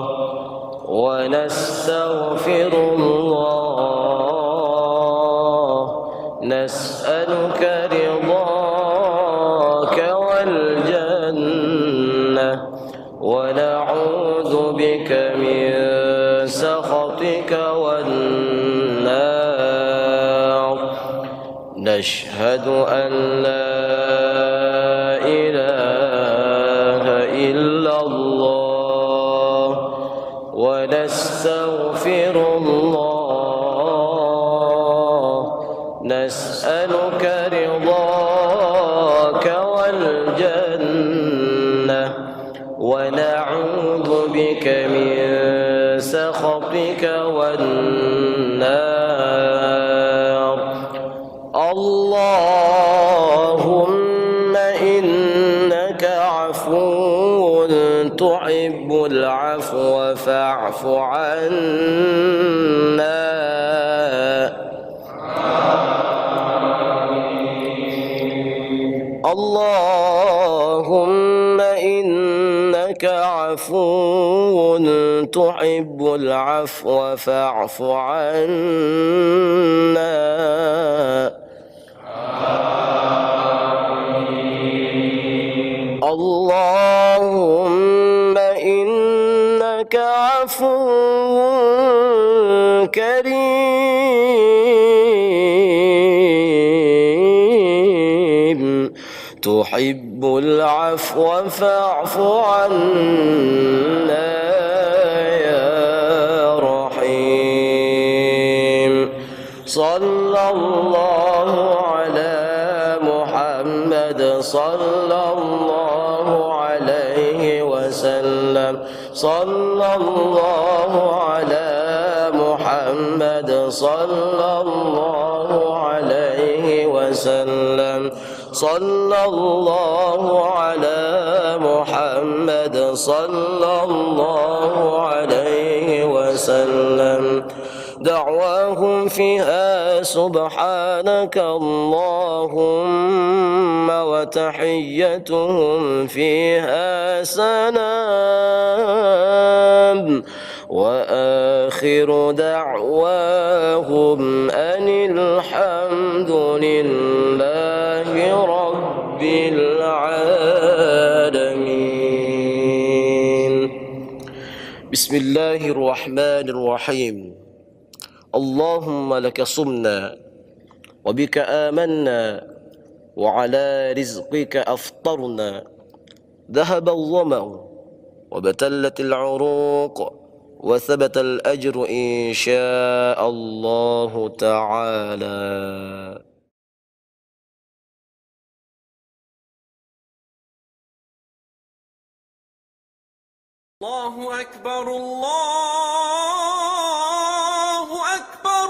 Speaker 3: ونستغفر الله نسألك رضاك والجنة ونعوذ بك من سخطك والنار. نشهد أن لا إله إلا الله ونستغفر الله نسألك رضاك والجنة ونعوذ بك من سخطك والنار. اللهم إنك عفو تحب العفو فاعف عنا. اللهم إنك
Speaker 1: إنك عفو تحب العفو فاعف عنا. اللهم إنك عفو كريم تحب العفو فاعف عنا يا رحيم. صلى الله على محمد صلى الله عليه وسلم. صلى الله على محمد صلى الله عليه وسلم. صلى الله على محمد صلى الله عليه وسلم. دعواهم فيها سبحانك اللهم وتحيتهم فيها سلام وآخر دعواهم أن الحمد لله رب العالمين. بسم الله الرحمن الرحيم. اللهم لك صمنا وبك آمنا وعلى رزقك أفطرنا. ذهب الظمأ وبتلت العروق وثبت الأجر إن شاء الله تعالى.
Speaker 7: الله أكبر الله أكبر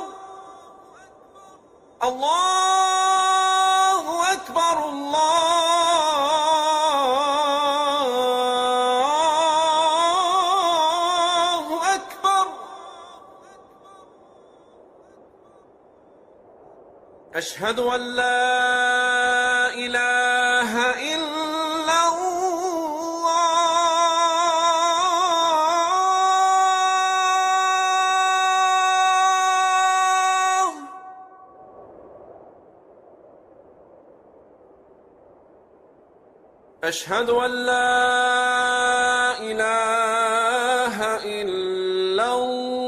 Speaker 7: الله أكبر الله أكبر. أشهد أن لا إله إلا أشهد أن لا إله إلا الله.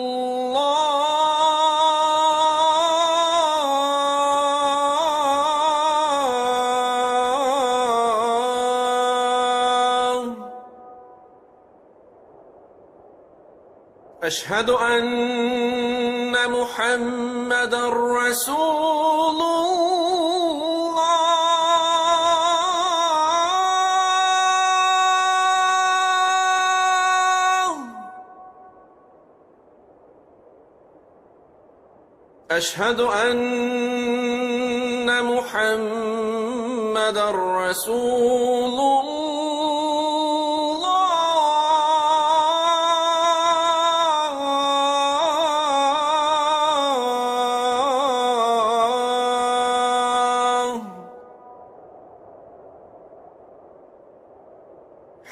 Speaker 7: أشهد أن محمدا رسول أشهد أن محمدا رسول الله.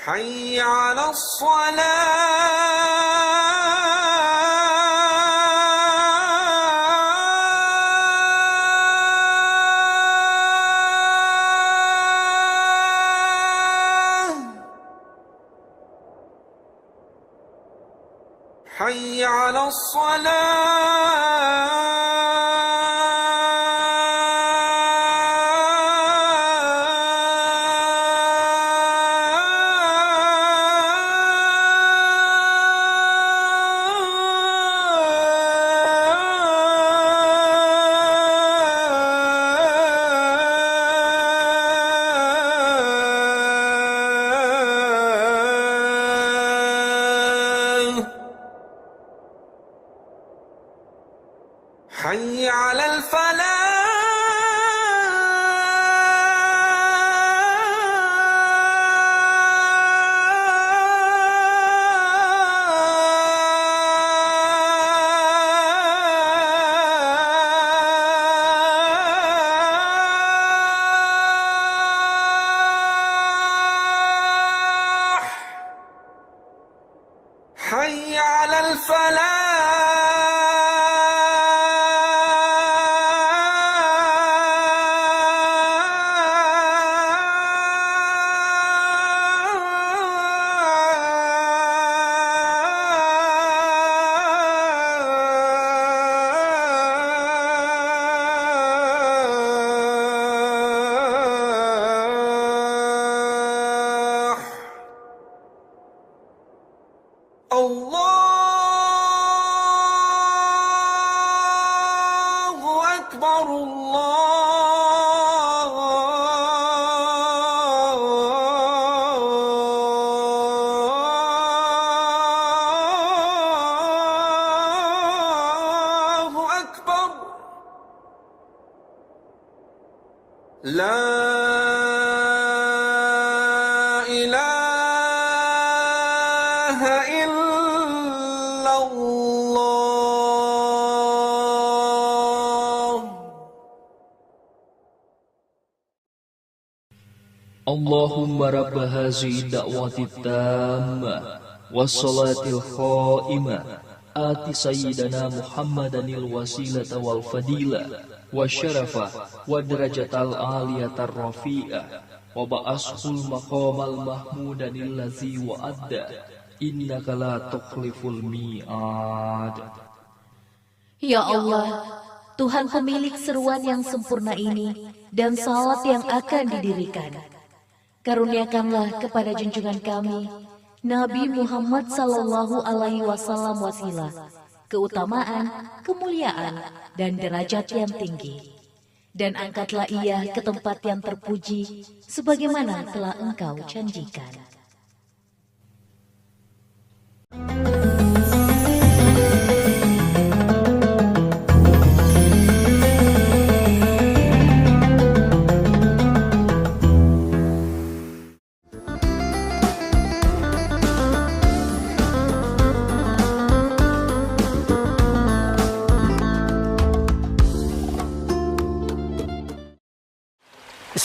Speaker 7: حي على حي على الصلاة.
Speaker 9: Allahumma rabba hazihi da'wati tammah wassalatil khaimah ati sayyidana Muhammadanil wasilata wal fadila wasyarafa wa darajatal aliyatar rafi'ah wa ba'ashul maqamal mahmudanil ladzi wa'adda innaka la tukhliful mi'ad.
Speaker 8: Ya Allah, Tuhan pemilik seruan yang sempurna ini dan salat yang akan didirikan, karuniakanlah kepada junjungan kami Nabi Muhammad sallallahu alaihi wasallam wasilah, keutamaan, kemuliaan, dan derajat yang tinggi. Dan angkatlah ia ke tempat yang terpuji sebagaimana telah Engkau janjikan.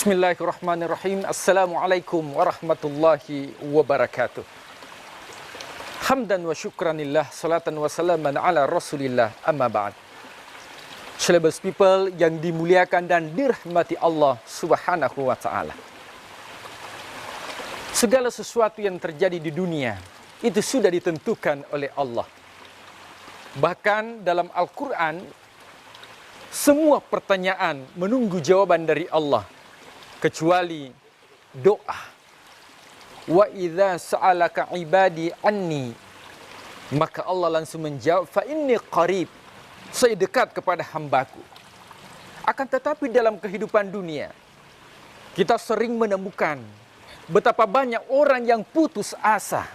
Speaker 23: Bismillahirrahmanirrahim. Assalamualaikum warahmatullahi wabarakatuh. Hamdan wa syukranillah, salatan wa salaman ala rasulillah, amma ba'd. Syalabas people yang dimuliakan dan dirahmati Allah subhanahu wa ta'ala. Segala sesuatu yang terjadi di dunia itu sudah ditentukan oleh Allah. Bahkan dalam Al-Quran, semua pertanyaan menunggu jawaban dari Allah, kecuali doa. Wa idza sa'alaka ibadi anni, maka Allah langsung menjawab, fa inni qarib, saya dekat kepada hambaku. Akan tetapi dalam kehidupan dunia, kita sering menemukan betapa banyak orang yang putus asa,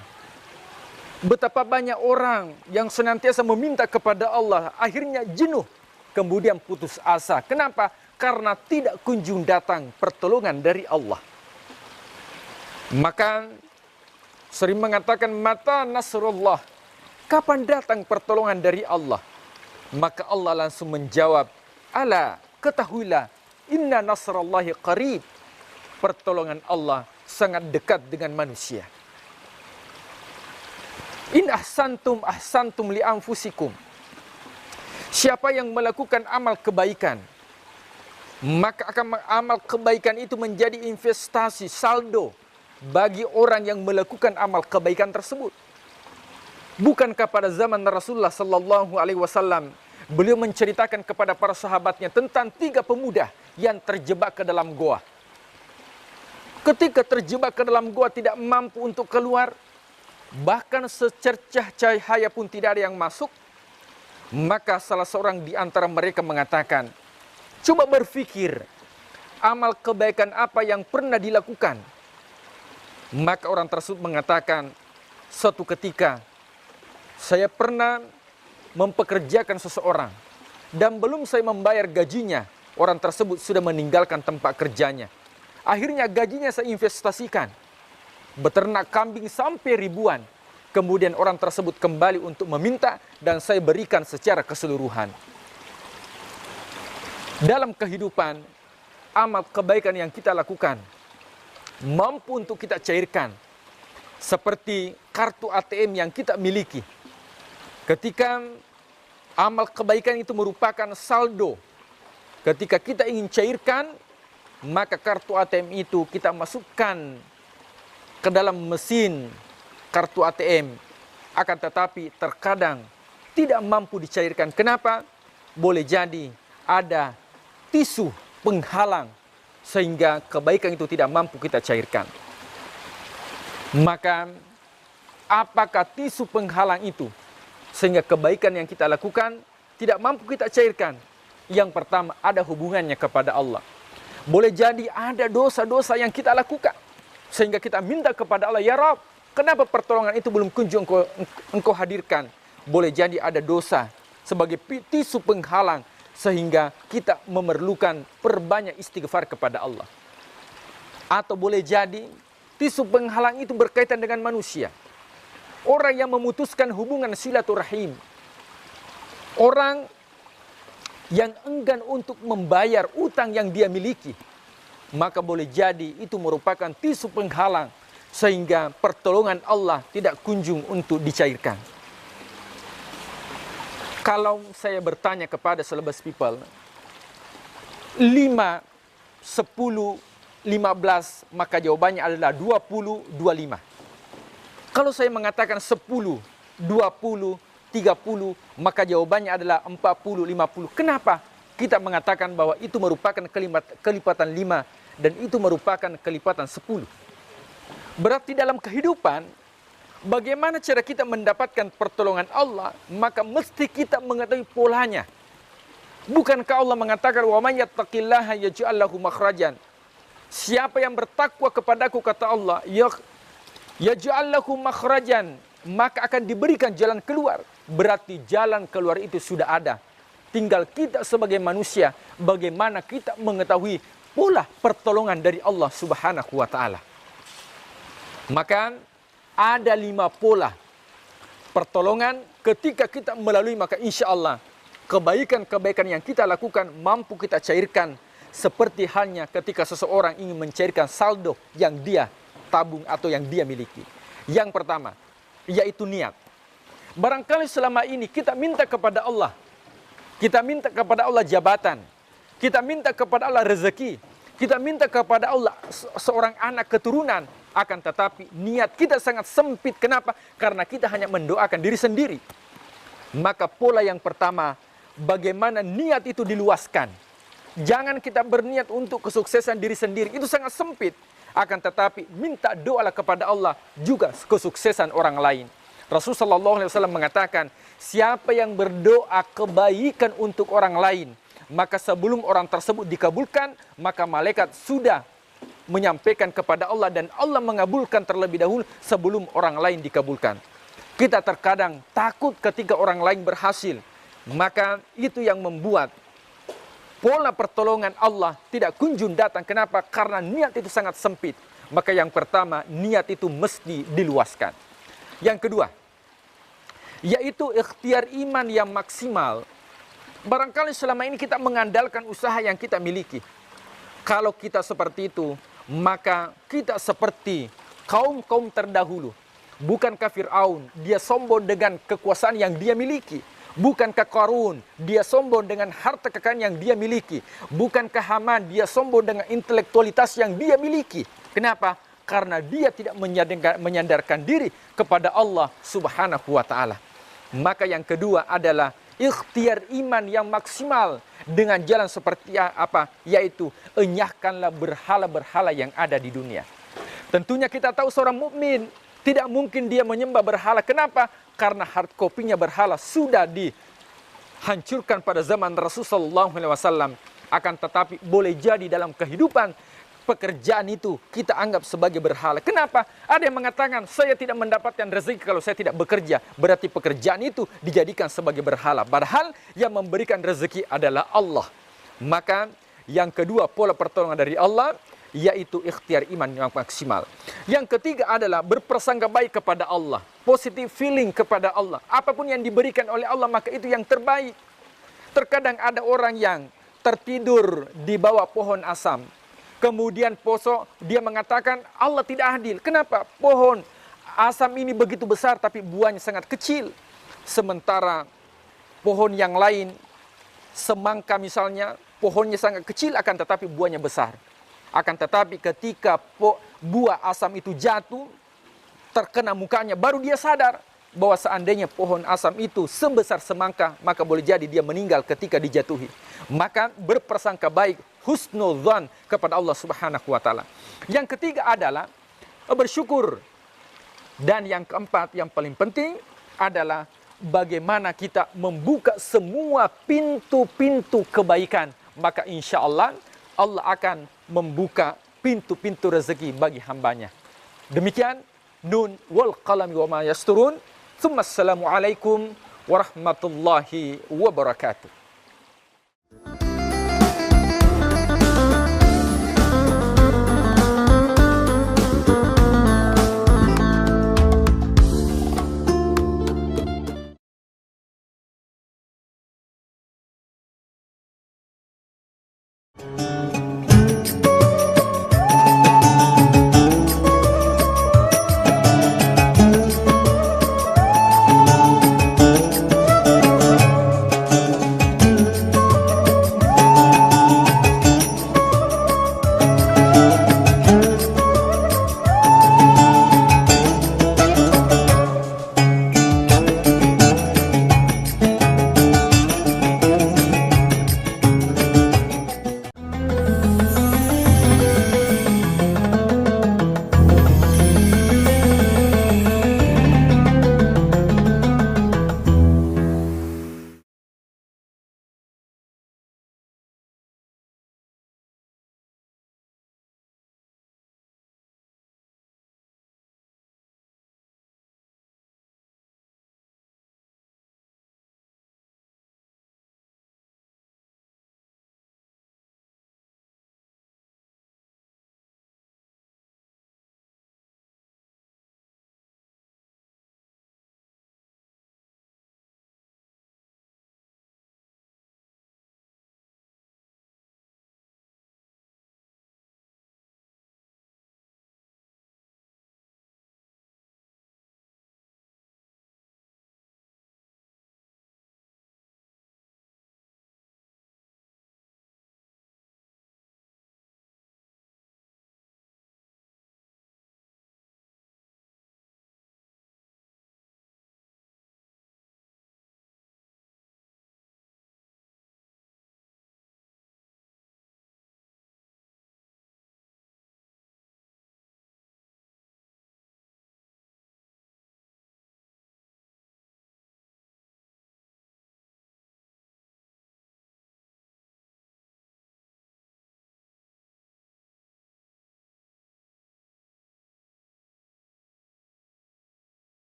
Speaker 23: betapa banyak orang yang senantiasa meminta kepada Allah, akhirnya jenuh, kemudian putus asa. Kenapa? Karena tidak kunjung datang pertolongan dari Allah. Maka sering mengatakan, mata nasrullah, kapan datang pertolongan dari Allah? Maka Allah langsung menjawab, ala, ketahuilah, inna nasrallahi qarib, pertolongan Allah sangat dekat dengan manusia. In ahsantum ahsantum li anfusikum, siapa yang melakukan amal kebaikan, maka akan amal kebaikan itu menjadi investasi, saldo bagi orang yang melakukan amal kebaikan tersebut. Bukankah pada zaman Rasulullah sallallahu alaihi wasallam beliau menceritakan kepada para sahabatnya tentang 3 pemuda yang terjebak ke dalam goa. Ketika terjebak ke dalam goa tidak mampu untuk keluar, bahkan secercah cahaya pun tidak ada yang masuk, maka salah seorang di antara mereka mengatakan, coba berpikir, amal kebaikan apa yang pernah dilakukan? Maka orang tersebut mengatakan, suatu ketika saya pernah mempekerjakan seseorang, dan belum saya membayar gajinya, orang tersebut sudah meninggalkan tempat kerjanya. Akhirnya gajinya saya investasikan, beternak kambing sampai ribuan. Kemudian orang tersebut kembali untuk meminta, dan saya berikan secara keseluruhan. Dalam kehidupan, amal kebaikan yang kita lakukan mampu untuk kita cairkan, seperti kartu ATM yang kita miliki. Ketika amal kebaikan itu merupakan saldo, ketika kita ingin cairkan, maka kartu ATM itu kita masukkan ke dalam mesin kartu ATM. Akan tetapi terkadang tidak mampu dicairkan. Kenapa? Boleh jadi ada tisu penghalang sehingga kebaikan itu tidak mampu kita cairkan. Maka apakah tisu penghalang itu sehingga kebaikan yang kita lakukan tidak mampu kita cairkan? Yang pertama, ada hubungannya kepada Allah. Boleh jadi ada dosa-dosa yang kita lakukan sehingga kita minta kepada Allah, ya Rabb, kenapa pertolongan itu belum kunjung engkau hadirkan? Boleh jadi ada dosa sebagai tisu penghalang sehingga kita memerlukan perbanyak istighfar kepada Allah. Atau boleh jadi tisu penghalang itu berkaitan dengan manusia. Orang yang memutuskan hubungan silaturahim. Orang yang enggan untuk membayar utang yang dia miliki. Maka boleh jadi itu merupakan tisu penghalang sehingga pertolongan Allah tidak kunjung untuk dicairkan. Kalau saya bertanya kepada selebas people, 5, 10, 15, maka jawabannya adalah 20, 25. Kalau saya mengatakan 10, 20, 30, maka jawabannya adalah 40, 50. Kenapa? Kita mengatakan bahwa itu merupakan kelipatan 5 dan itu merupakan kelipatan 10. Berarti dalam kehidupan, bagaimana cara kita mendapatkan pertolongan Allah, maka mesti kita mengetahui polanya. Bukankah Allah mengatakan, wa may yattaqillaha yaj'al lahu makhrajan. Siapa yang bertakwa kepadaku, kata Allah, yaj'al lahu makhrajan, maka akan diberikan jalan keluar. Berarti jalan keluar itu sudah ada. Tinggal kita sebagai manusia, bagaimana kita mengetahui pola pertolongan dari Allah Subhanahu wa ta'ala. Maka ada 5 pola pertolongan ketika kita melalui, maka insya Allah kebaikan-kebaikan yang kita lakukan mampu kita cairkan. Seperti halnya ketika seseorang ingin mencairkan saldo yang dia tabung atau yang dia miliki. Yang pertama, yaitu niat. Barangkali selama ini kita minta kepada Allah. Kita minta kepada Allah jabatan. Kita minta kepada Allah rezeki. Kita minta kepada Allah seorang anak keturunan. Akan tetapi niat kita sangat sempit. Kenapa? Karena kita hanya mendoakan diri sendiri. Maka pola yang pertama, bagaimana niat itu diluaskan. Jangan kita berniat untuk kesuksesan diri sendiri. Itu sangat sempit. Akan tetapi minta doalah kepada Allah juga kesuksesan orang lain. Rasulullah SAW mengatakan, siapa yang berdoa kebaikan untuk orang lain, maka sebelum orang tersebut dikabulkan, maka malaikat sudah menyampaikan kepada Allah dan Allah mengabulkan terlebih dahulu sebelum orang lain dikabulkan. Kita terkadang takut ketika orang lain berhasil. Maka itu yang membuat pola pertolongan Allah tidak kunjung datang. Kenapa? Karena niat itu sangat sempit. Maka yang pertama, niat itu mesti diluaskan. Yang kedua, yaitu ikhtiar iman yang maksimal. Barangkali selama ini kita mengandalkan usaha yang kita miliki. Kalau kita seperti itu, maka kita seperti kaum-kaum terdahulu. Bukankah Fir'aun, dia sombong dengan kekuasaan yang dia miliki. Bukankah Qarun, dia sombong dengan harta kekayaan yang dia miliki. Bukankah Haman, dia sombong dengan intelektualitas yang dia miliki. Kenapa? Karena dia tidak menyandarkan diri kepada Allah Subhanahu wa ta'ala. Maka yang kedua adalah ikhtiar iman yang maksimal dengan jalan seperti apa? Yaitu enyahkanlah berhala-berhala yang ada di dunia. Tentunya kita tahu seorang mukmin tidak mungkin dia menyembah berhala. Kenapa? Karena hard copy-nya berhala sudah dihancurkan pada zaman Rasulullah SAW. Akan tetapi boleh jadi dalam kehidupan pekerjaan itu kita anggap sebagai berhala. Kenapa? Ada yang mengatakan, saya tidak mendapatkan rezeki kalau saya tidak bekerja. Berarti pekerjaan itu dijadikan sebagai berhala. Padahal yang memberikan rezeki adalah Allah. Maka yang kedua, pola pertolongan dari Allah, yaitu ikhtiar iman yang maksimal. Yang ketiga adalah berprasangka baik kepada Allah. Positive feeling kepada Allah. Apapun yang diberikan oleh Allah, maka itu yang terbaik. Terkadang ada orang yang tertidur di bawah pohon asam. Kemudian poso, dia mengatakan Allah tidak adil. Kenapa? Pohon asam ini begitu besar tapi buahnya sangat kecil. sementara pohon yang lain, semangka misalnya, pohonnya sangat kecil akan tetapi buahnya besar. Akan tetapi ketika buah asam itu jatuh, terkena mukanya, baru dia sadar bahwa seandainya pohon asam itu sebesar semangka, maka boleh jadi dia meninggal ketika dijatuhi. Maka berprasangka baik, husnudzan kepada Allah Subhanahu wa taala. Yang ketiga adalah bersyukur. Dan yang keempat, yang paling penting adalah bagaimana kita membuka semua pintu-pintu kebaikan. Maka insya Allah, Allah akan membuka pintu-pintu rezeki bagi hambanya. Demikian, Nun wal qalami wa ma yasturun. Assalamualaikum warahmatullahi wabarakatuh.